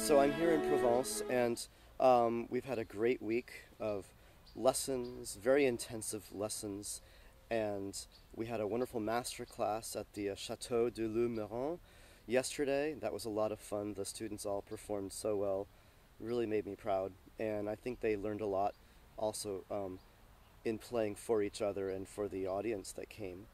So I'm here in Provence, and we've had a great week of lessons, very intensive lessons, and we had a wonderful master class at the Chateau de Deubner yesterday. That was a lot of fun. The students all performed so well, really made me proud, and I think they learned a lot also in playing for each other and for the audience that came.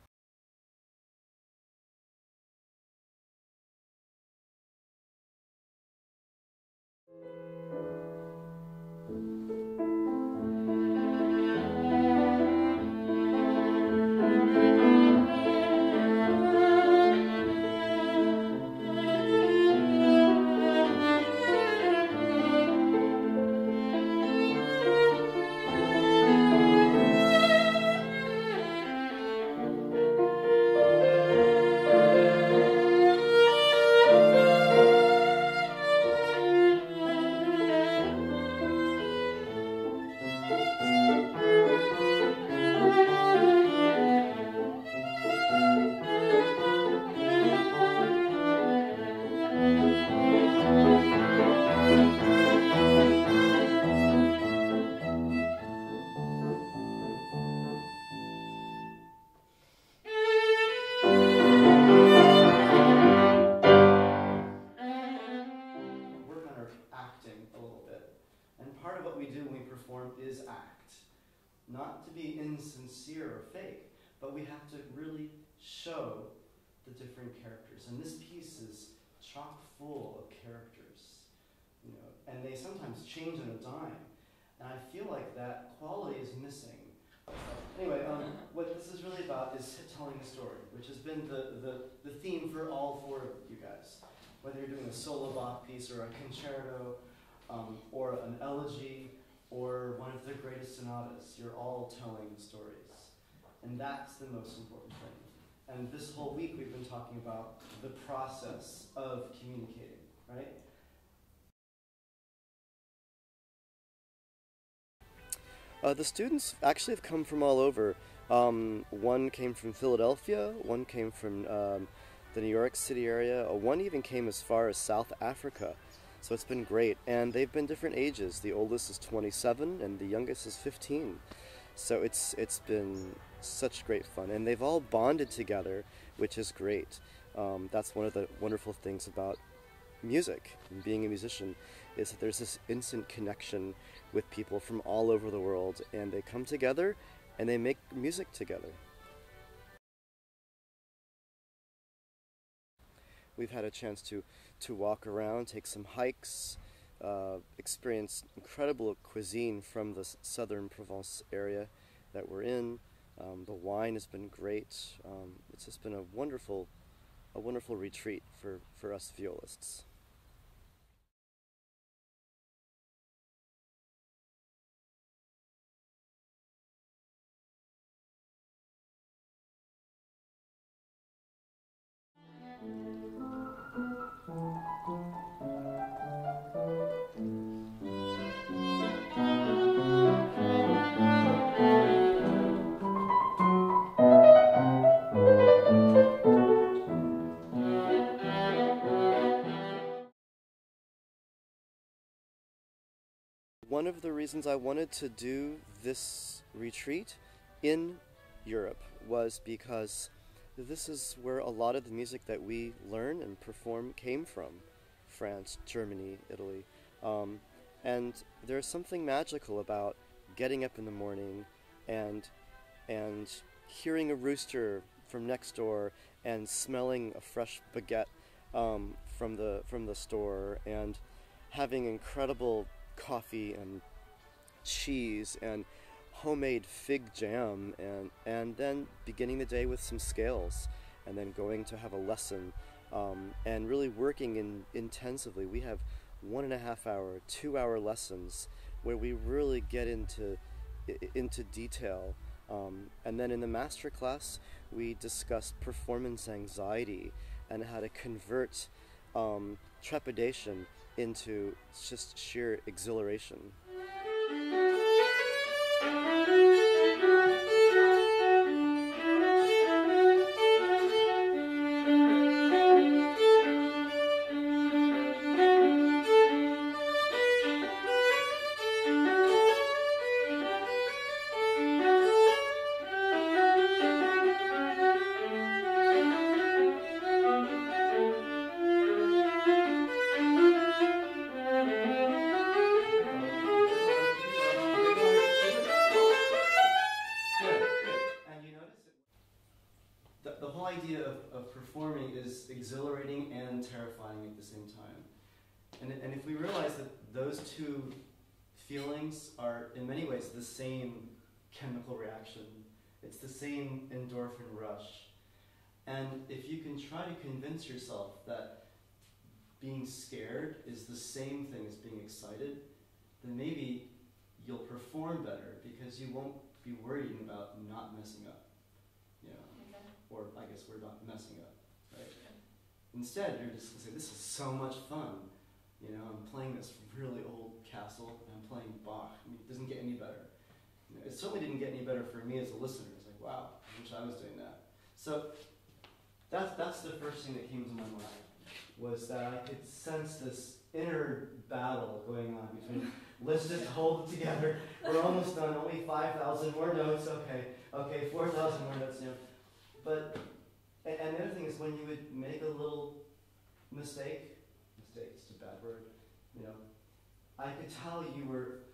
Work on our acting a little bit. And part of what we do when we perform is act. Not to be insincere or fake, but we have to really show the different characters. And this piece is chock full of characters, and they sometimes change on a dime. And I feel like that quality is missing. Anyway, what this is really about is telling a story, which has been the theme for all four of you guys. Whether you're doing a solo Bach piece or a concerto, or an elegy, or one of the greatest sonatas, you're all telling stories. And that's the most important thing. And this whole week we've been talking about the process of communicating, right? The students actually have come from all over. One came from Philadelphia, one came from the New York City area, one even came as far as South Africa. So it's been great, and they've been different ages. The oldest is 27 and the youngest is 15. So it's been such great fun, and they've all bonded together, which is great. That's one of the wonderful things about music and being a musician, is that there's this instant connection with people from all over the world, and they come together and they make music together. We've had a chance to walk around, take some hikes, experience incredible cuisine from the southern Provence area that we're in. The wine has been great. It's just been a wonderful retreat for us violists. One of the reasons I wanted to do this retreat in Europe was because this is where a lot of the music that we learn and perform came from. France, Germany, Italy. And there's something magical about getting up in the morning and hearing a rooster from next door and smelling a fresh baguette from the store, and having incredible coffee and cheese and homemade fig jam, and then beginning the day with some scales, and then going to have a lesson, and really working intensively. We have 1.5 hour, 2 hour lessons where we really get into detail. And then in the master class, we discuss performance anxiety and how to convert trepidation into just sheer exhilaration. is exhilarating and terrifying at the same time. And if we realize that those two feelings are in many ways the same chemical reaction, it's the same endorphin rush. And if you can try to convince yourself that being scared is the same thing as being excited, then maybe you'll perform better because you won't be worried about not messing up. You know, Okay. or I guess we're not messing up, right? Okay. Instead, you're just going to say, this is so much fun. You know, I'm playing this really old castle, and I'm playing Bach. I mean, it doesn't get any better. You know, it certainly didn't get any better for me as a listener. It's like, wow, I wish I was doing that. So that's the first thing that came to my mind, was that I could sense this inner battle going on between, let's just hold it together. We're almost done. Only 5,000 more notes. Okay, 4,000 more notes. You know, but and the other thing is when you would make a little mistake is a bad word. You know, I could tell you were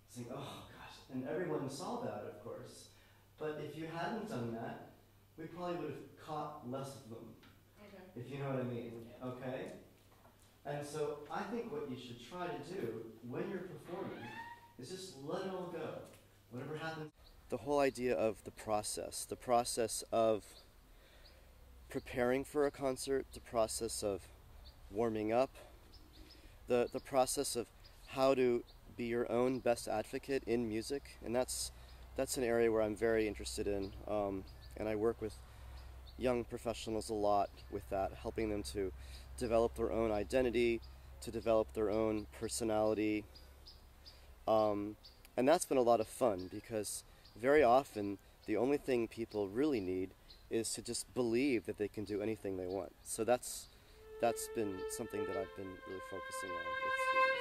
saying, "Oh gosh," and everyone saw that, of course. But if you hadn't done that, we probably would have caught less of them. Okay. If you know what I mean. Yeah. Okay. And so I think what you should try to do when you're performing is just let it all go. Whatever happens. The whole idea of the process of preparing for a concert, the process of warming up, the process of how to be your own best advocate in music, and that's an area where I'm very interested in, and I work with young professionals a lot with that, helping them to develop their own identity, to develop their own personality. And that's been a lot of fun because very often the only thing people really need is to just believe that they can do anything they want. So that's been something that I've been really focusing on with students.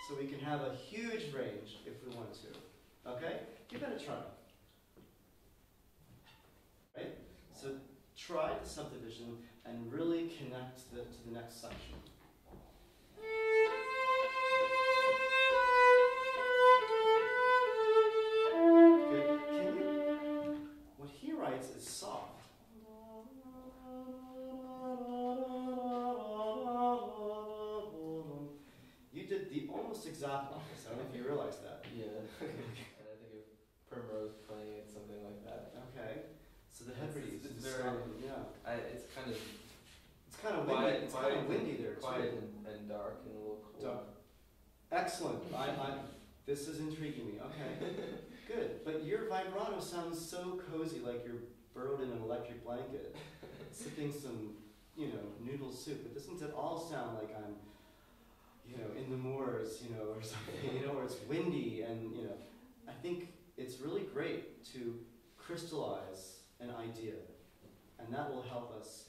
So we can have a huge range if we want to. Okay? Give it a try. Right? So try the subdivision and really connect to the next section. Good. Can you? What he writes is soft. You did the almost exact opposite. I don't know if you realize that. Yeah. And I think of Primrose playing it, something like that. Okay. So the head breeze It's is very, yeah. it's kind of It's kind of windy. It's kind of windy there too. quiet and dark and a little cool. Dark. Excellent. This is intriguing me. Okay. Good. But your vibrato sounds so cozy, like you're burrowed in an electric blanket, sipping some, noodle soup. It doesn't at all sound like I'm, in the moors, or something, or it's windy and, I think it's really great to crystallize an idea, and that will help us